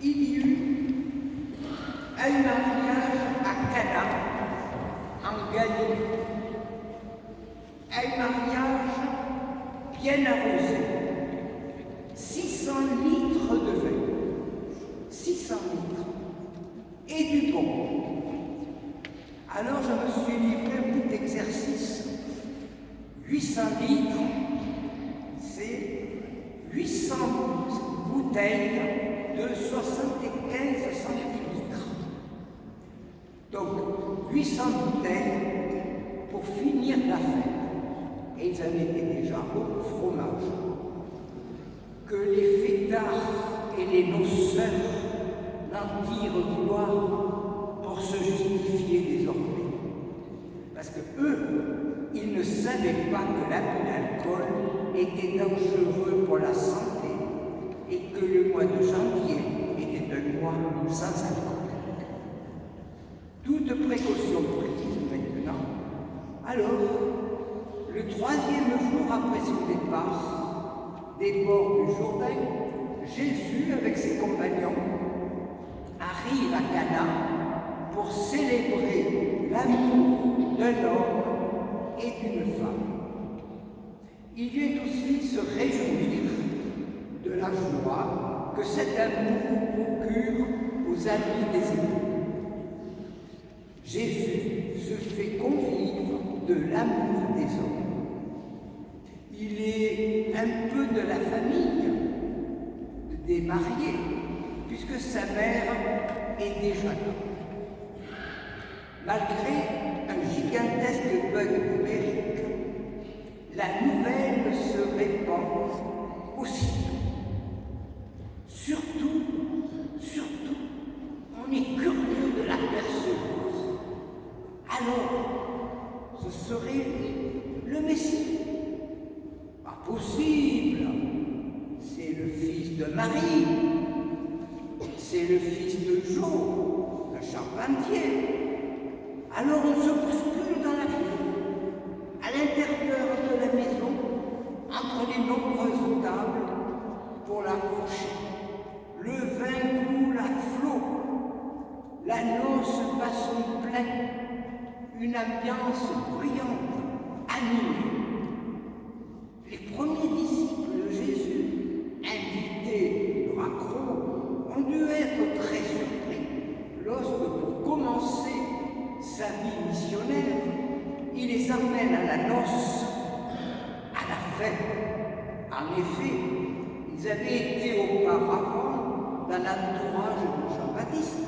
il y eut un mariage à Cana, en Galilée. Un mariage bien arrosé. 600 litres de vin. 600 litres. Et du bon. Alors je me suis livré un petit exercice. 800 litres, c'est 800 bouteilles de 75 centilitres. Donc 800 bouteilles pour finir la fête. Et ils en étaient déjà au fromage. Que les fêtards et les noceurs n'en tirent gloire pour se justifier désormais. Parce que eux, ils ne savaient pas que l'abus d'alcool était dangereux pour la santé et que le mois de janvier était un mois sans alcool. Toute précaution prise maintenant. Alors, le 3e jour après son départ, des bords du Jourdain, Jésus, avec ses compagnons, arrive à Cana pour célébrer l'amour d'un homme et d'une femme. Il vient aussi se réjouir de la joie que cet amour procure aux amis des époux. Jésus se fait convive de l'amour des hommes. Il est un peu de la famille des mariés, puisque sa mère est déjà là. Malgré un gigantesque bug numérique, la nouvelle se répand aussitôt. Surtout, on est curieux de l'apercevoir. Alors, ce serait le Messie. Pas possible. C'est le fils de Marie. C'est le fils de Jo, le charpentier. Alors on se bouscule dans la cour, à l'intérieur de la maison, entre les nombreuses tables, pour l'approcher. Le vin coule à flot, la noce bat son plein, une ambiance bruyante, animée. Les premiers disciples de Jésus, invités au raccro, ont dû être très surpris lorsque, pour commencer sa vie missionnaire, il les emmène à la noce, à la fête. En effet, ils avaient été auparavant dans l'entourage de Jean-Baptiste.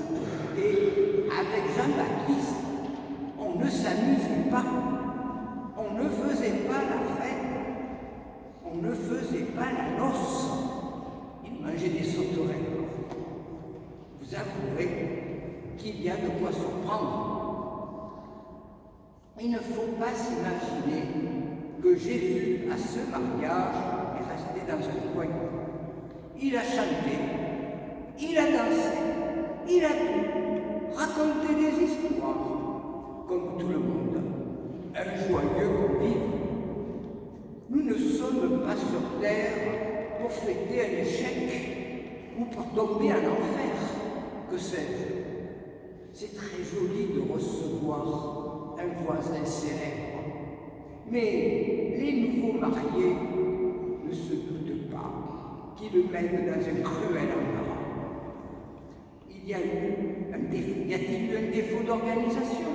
Et avec Jean-Baptiste, on ne s'amusait pas, on ne faisait pas la fête, on ne faisait pas la noce. Ils mangeaient des sauterelles. Vous avouerez qu'il y a de quoi surprendre. Il ne faut pas s'imaginer que Jésus, à ce mariage, est resté dans un coin. Il a chanté, il a dansé, il a pu raconter des histoires, comme tout le monde, un joyeux convive. Nous ne sommes pas sur terre pour fêter un échec ou pour tomber en enfer, que sais-je. C'est très joli de recevoir un voisin célèbre, mais les nouveaux mariés ne se doutent pas qu'ils le mènent dans un cruel embarras. Y a-t-il eu un défaut d'organisation?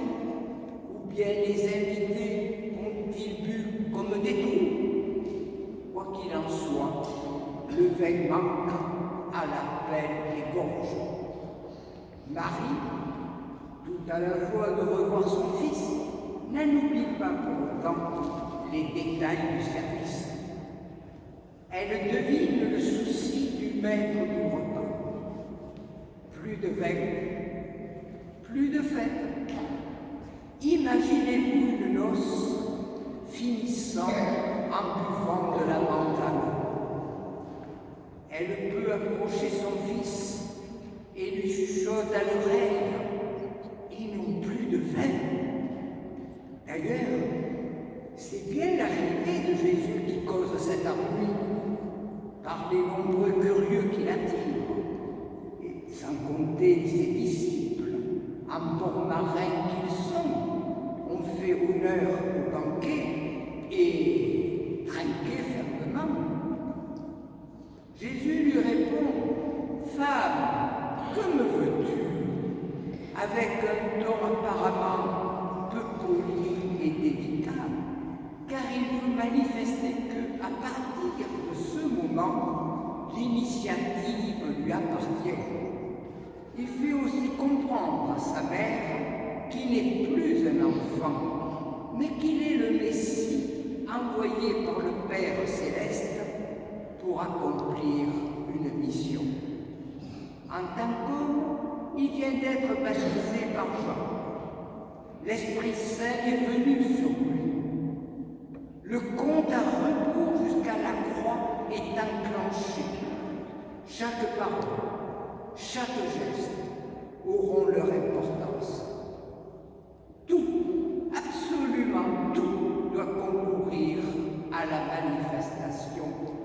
Ou bien les invités ont-ils bu comme des trous? Quoi qu'il en soit, le vin manque à l'appel des gorges. Marie, tout à la joie de revoir son fils, n'oublie pas pour autant les détails du service. Elle devine le souci du maître du repas. Plus de vin, plus de fête. Imaginez-vous une noce finissant en buvant de la menthe à l'eau. Elle peut approcher son fils et lui chuchote à l'oreille. Ils n'ont plus de vin. D'ailleurs, c'est bien l'arrivée de Jésus qui cause cet ennui, par les nombreux curieux qui l'attirent. Et affronter ses disciples, en bons marins qu'ils sont, ont fait honneur au banquet et trinqué fermement. Jésus lui répond: Femme, que me veux-tu? Avec un ton apparemment peu poli et délicat, car il veut manifester que, à partir de ce moment, l'initiative lui appartient. Il fait aussi comprendre à sa mère qu'il n'est plus un enfant, mais qu'il est le Messie envoyé par le Père céleste pour accomplir une mission. En tant qu'homme, il vient d'être baptisé par Jean. L'Esprit Saint est venu sur lui. Le compte à rebours jusqu'à la croix est enclenché. Chaque parole, chaque geste auront leur importance. Tout, absolument tout, doit concourir à la manifestation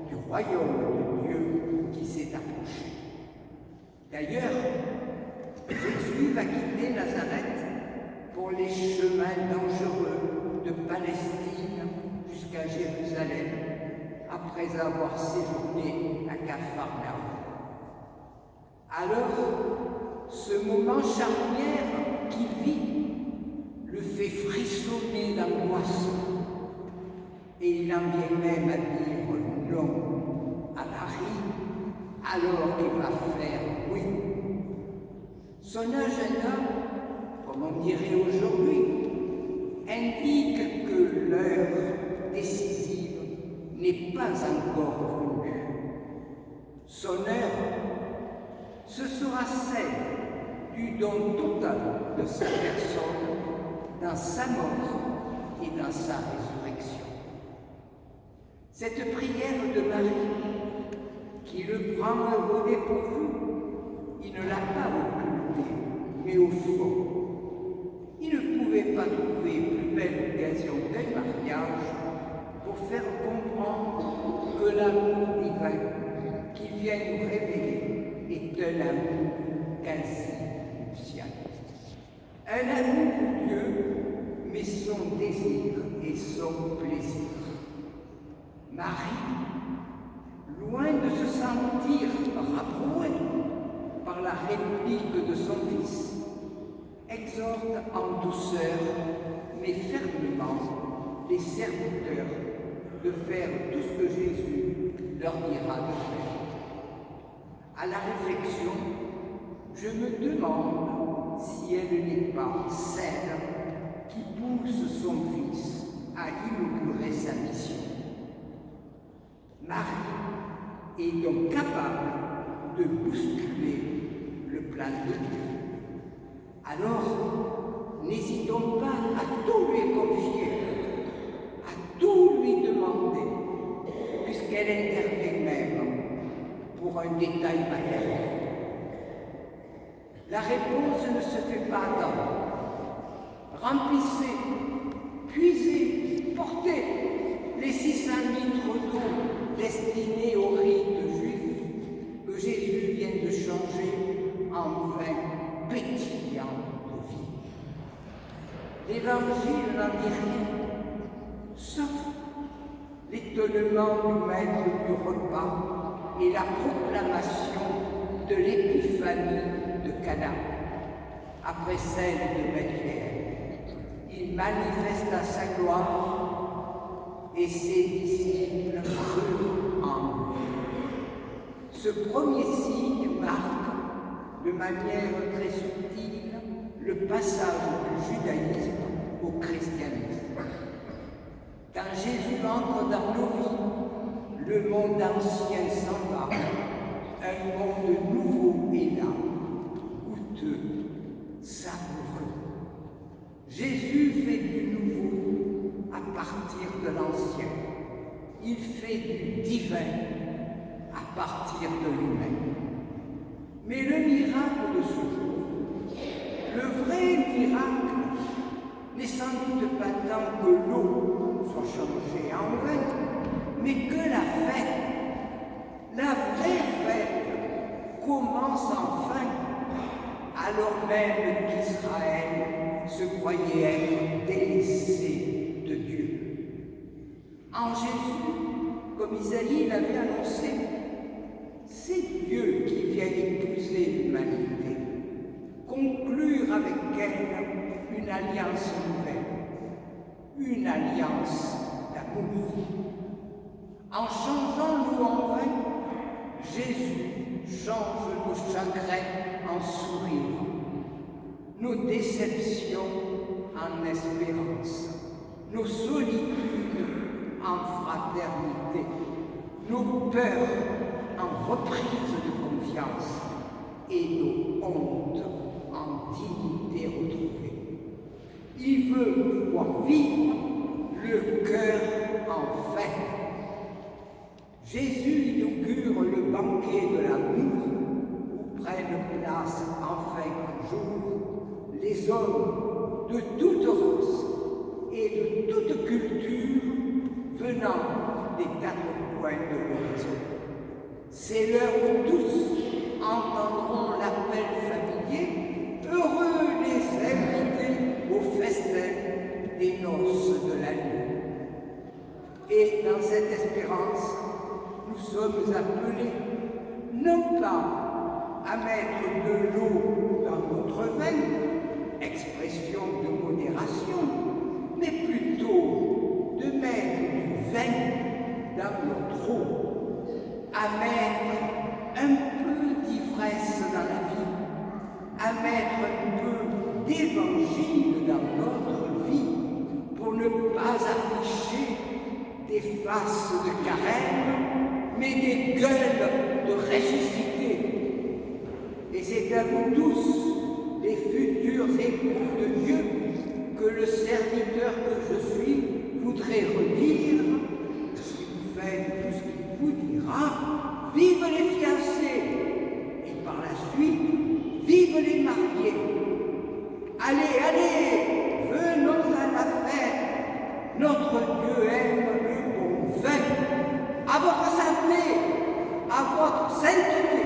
du royaume de Dieu qui s'est approché. D'ailleurs, Jésus va quitter Nazareth pour les chemins dangereux de Palestine jusqu'à Jérusalem, après avoir séjourné à Capharnaüm. Alors, ce moment charnière qu'il vit le fait frissonner d'angoisse, et il en vient même à dire non à Marie, alors qu'il va faire oui. Son agenda, comme on dirait aujourd'hui, indique que l'heure décisive n'est pas encore venue. Son heure, ce sera celle du don total de sa personne dans sa mort et dans sa résurrection. Cette prière de Marie, qui le prend au dépourvu, il ne l'a pas occultée, mais au fond. Il ne pouvait pas trouver plus belle occasion d'un mariage pour faire comprendre que l'amour divin qu'il vient nous révéler est un amour quasi nuptial. Un amour pour Dieu, mais son désir et son plaisir. Marie, loin de se sentir rabrouée par la réplique de son fils, exhorte en douceur, mais fermement, les serviteurs de faire tout ce que Jésus leur dira de faire. À la réflexion, je me demande si elle n'est pas celle qui pousse son fils à inaugurer sa mission. Marie est donc capable de bousculer le plan de Dieu. Alors, n'hésitons pas à tout lui confier, à tout lui demander, puisqu'elle intervient même pour un détail matériel. La réponse ne se fait pas attendre. Remplissez, puisez, portez les 600 litres d'eau destinés au rite juif que Jésus vient de changer en vin pétillant de vie. L'Évangile n'en dit rien, sauf l'étonnement du maître du repas et la proclamation de l'épiphanie de Cana, après celle de Bethléem. Il manifesta sa gloire et ses disciples crurent en lui. Ce premier signe marque, de manière très subtile, le passage du judaïsme au christianisme. Quand Jésus entre dans nos vies, le monde ancien s'en va, un monde nouveau est là, goûteux, savoureux. Jésus fait du nouveau à partir de l'ancien. Il fait du divin à partir de l'humain. Mais le miracle de ce jour, le vrai miracle, n'est sans doute pas tant que l'eau soit changée en vin, mais que la vraie fête, commence enfin alors même qu'Israël se croyait être délaissé de Dieu. En Jésus, comme Isaïe l'avait annoncé, c'est Dieu qui vient épouser l'humanité, conclure avec elle une alliance nouvelle, une alliance d'amour. En changeant l'eau en vin, Jésus change nos chagrins en sourires, nos déceptions en espérance, nos solitudes en fraternité, nos peurs en reprise de confiance et nos hontes en dignité retrouvée. Il veut nous voir vivre le cœur en fête. Jésus inaugure le banquet de l'amour où prennent place enfin un jour les hommes de toute race et de toute culture venant des quatre coins de l'horizon. C'est l'heure où tous entendront l'appel familier, heureux les invités au festin des noces de la nuit. Et dans cette espérance, nous sommes appelés non pas à mettre de l'eau dans notre vin, expression de modération, mais plutôt de mettre du vin dans notre eau, à mettre un peu d'ivresse dans la vie, à mettre un peu d'évangile dans notre vie, pour ne pas afficher des faces de carême, mais des gueules de ressuscité. Et c'est à vous tous, les futurs époux de Dieu, que le serviteur que je suis voudrait redire, si vous faites tout ce qu'il vous dira, vive les fiancés, et par la suite, vive les mariés. Allez, allez, venons à la fête, notre Dieu aime le bon vin. À votre santé, à votre sainteté.